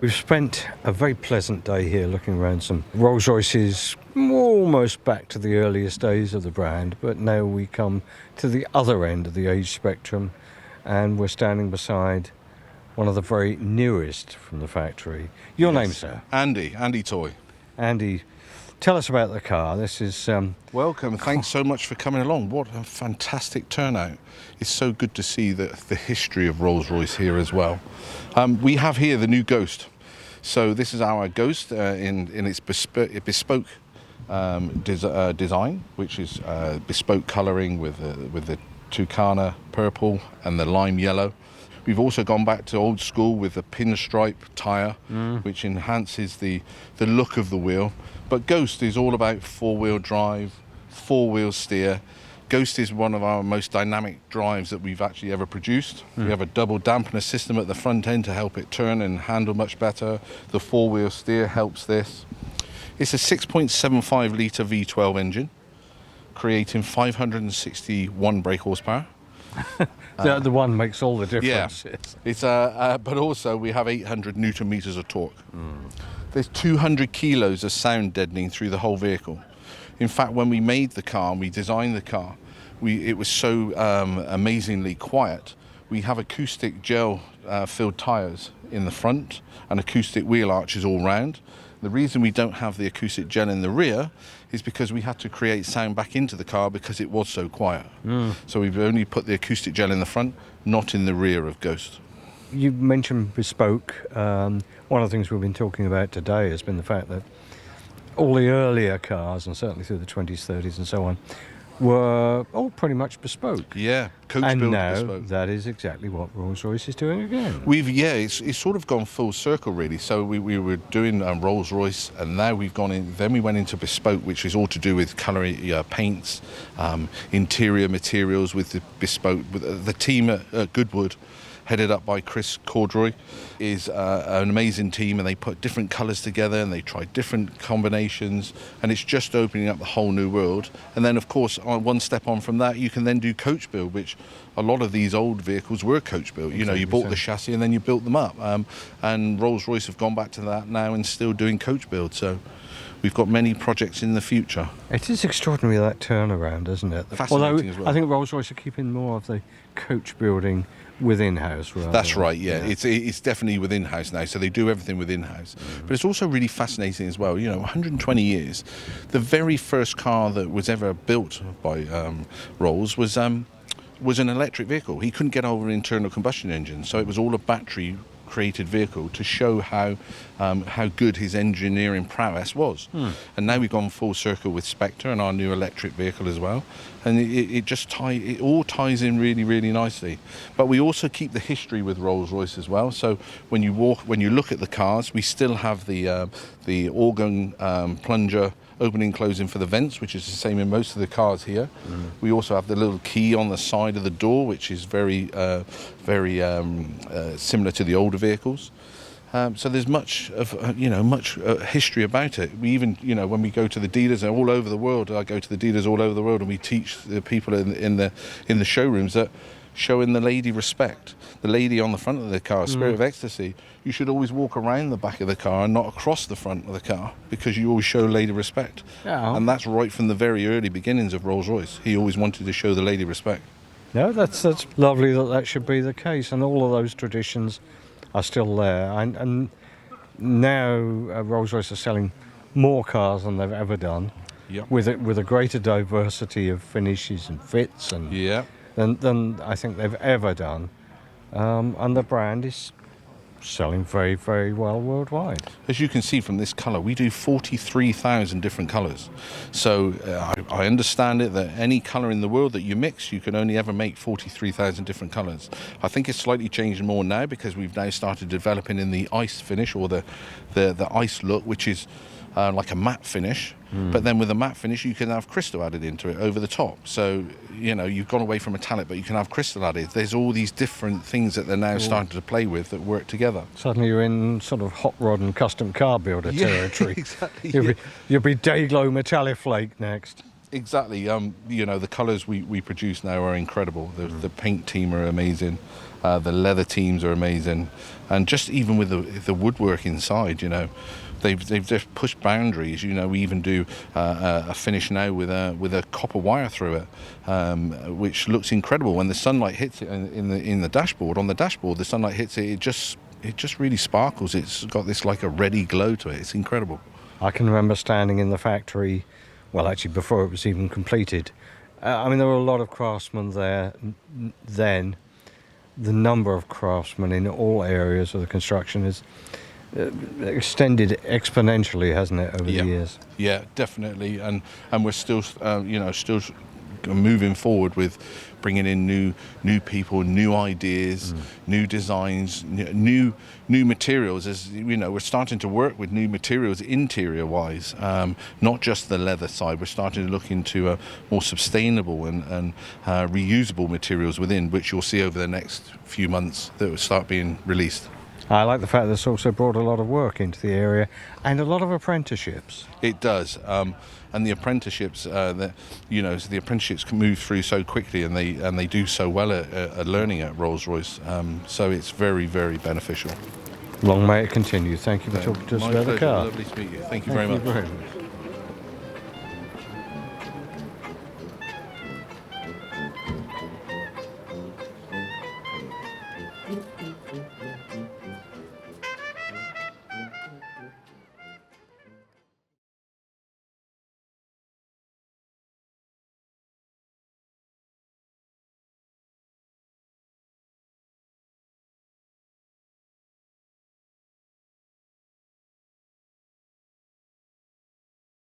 We've spent a very pleasant day here looking around some Rolls-Royces, almost back to the earliest days of the brand, but now we come to the other end of the age spectrum and we're standing beside one of the very newest from the factory. Your name, sir? Andy Toy. Andy, tell us about the car. This is... Welcome. Thanks so much for coming along. What a fantastic turnout. It's so good to see the history of Rolls-Royce here as well. We have here the new Ghost. So this is our Ghost in its bespoke design, which is bespoke colouring with the Tucana purple and the lime yellow. We've also gone back to old school with the pinstripe tyre, which enhances the look of the wheel. But Ghost is all about four-wheel drive, four-wheel steer. Ghost is one of our most dynamic drives that we've actually ever produced. We have a double dampener system at the front end to help it turn and handle much better. The four-wheel steer helps this. It's a 6.75 litre V12 engine, creating 561 brake horsepower. The one makes all the difference. Yeah, it's but also we have 800 newton meters of torque. There's 200 kilos of sound deadening through the whole vehicle. In fact, when we made the car and we designed the car, it was so amazingly quiet. We have acoustic gel filled tyres in the front and acoustic wheel arches all round. The reason we don't have the acoustic gel in the rear is because we had to create sound back into the car because it was so quiet. So we've only put the acoustic gel in the front, not in the rear of Ghost. You mentioned bespoke. One of the things we've been talking about today has been the fact that all the earlier cars, and certainly through the 20s, 30s and so on, were all pretty much bespoke. Yeah, coach and built now bespoke. That is exactly what Rolls-Royce is doing again. It's sort of gone full circle really. So we were doing Rolls-Royce, and now we've gone in. Then we went into bespoke, which is all to do with colouring, paints, interior materials with the bespoke. The team at Goodwood, headed up by Chris Cordroy, is an amazing team, and they put different colours together and they try different combinations, and it's just opening up the whole new world. And then of course one step on from that you can then do coach build, which a lot of these old vehicles were coach built. You know, you bought the chassis and then you built them up, and Rolls-Royce have gone back to that now and still doing coach build. So we've got many projects in the future. It is extraordinary, that turnaround, isn't it? Fascinating as well. I think Rolls-Royce are keeping more of the coach building within house. That's right, yeah. It's definitely within house now, so they do everything within house. But it's also really fascinating as well. You know, 120 years, the very first car that was ever built by Rolls was an electric vehicle. He couldn't get over an internal combustion engine, so it was all a battery created vehicle to show how good his engineering prowess was. And now we've gone full circle with Spectre and our new electric vehicle as well, and it all ties in really, really nicely. But we also keep the history with Rolls-Royce as well. So when you look at the cars, we still have the organ plunger opening closing for the vents, which is the same in most of the cars here. We also have the little key on the side of the door, which is very similar to the older vehicles. So there's much history about it. We even, when we go to the dealers all over the world, I go to the dealers all over the world, and we teach the people in the showrooms that showing the lady respect. The lady on the front of the car, Spirit of Ecstasy, you should always walk around the back of the car and not across the front of the car, because you always show lady respect. Yeah. And that's right from the very early beginnings of Rolls-Royce. He always wanted to show the lady respect. No, that's lovely that should be the case, and all of those traditions are still there. And now Rolls-Royce are selling more cars than they've ever done, with a greater diversity of finishes and fits than I think they've ever done. And the brand is selling very, very well worldwide. As you can see from this colour, we do 43,000 different colours. So I understand it that any colour in the world that you mix, you can only ever make 43,000 different colours. I think it's slightly changed more now because we've now started developing in the ice finish, or the ice look, which is like a matte finish. But then with a matte finish, you can have crystal added into it over the top. So, you've gone away from metallic, but you can have crystal added. There's all these different things that they're now starting to play with that work together. Suddenly you're in sort of hot rod and custom car builder territory. Exactly. You'll be Dayglow Metallic Flake next. Exactly. You know, the colours we produce now are incredible. The paint team are amazing. The leather teams are amazing, and just even with the woodwork inside, you know, they've just pushed boundaries. You know, we even do a finish now with a copper wire through it, which looks incredible when the sunlight hits it in the dashboard. On the dashboard, the sunlight hits it. It just really sparkles. It's got this like a reddy glow to it. It's incredible. I can remember standing in the factory, well, actually before it was even completed. I mean, there were a lot of craftsmen there then. The number of craftsmen in all areas of the construction is extended exponentially, hasn't it, over the years? Yeah, definitely, and we're still, still moving forward with bringing in new people, new ideas, new designs, new materials. As you know, we're starting to work with new materials interior wise, not just the leather side. We're starting to look into more sustainable and reusable materials within, which you'll see over the next few months that will start being released. I like the fact that it's also brought a lot of work into the area and a lot of apprenticeships. It does, and the apprenticeships so the apprenticeships can move through so quickly, and they do so well at learning at Rolls-Royce. So it's very, very beneficial. Long may it continue. Thank you for talking to us about the car. Lovely to meet you. Thank you very much.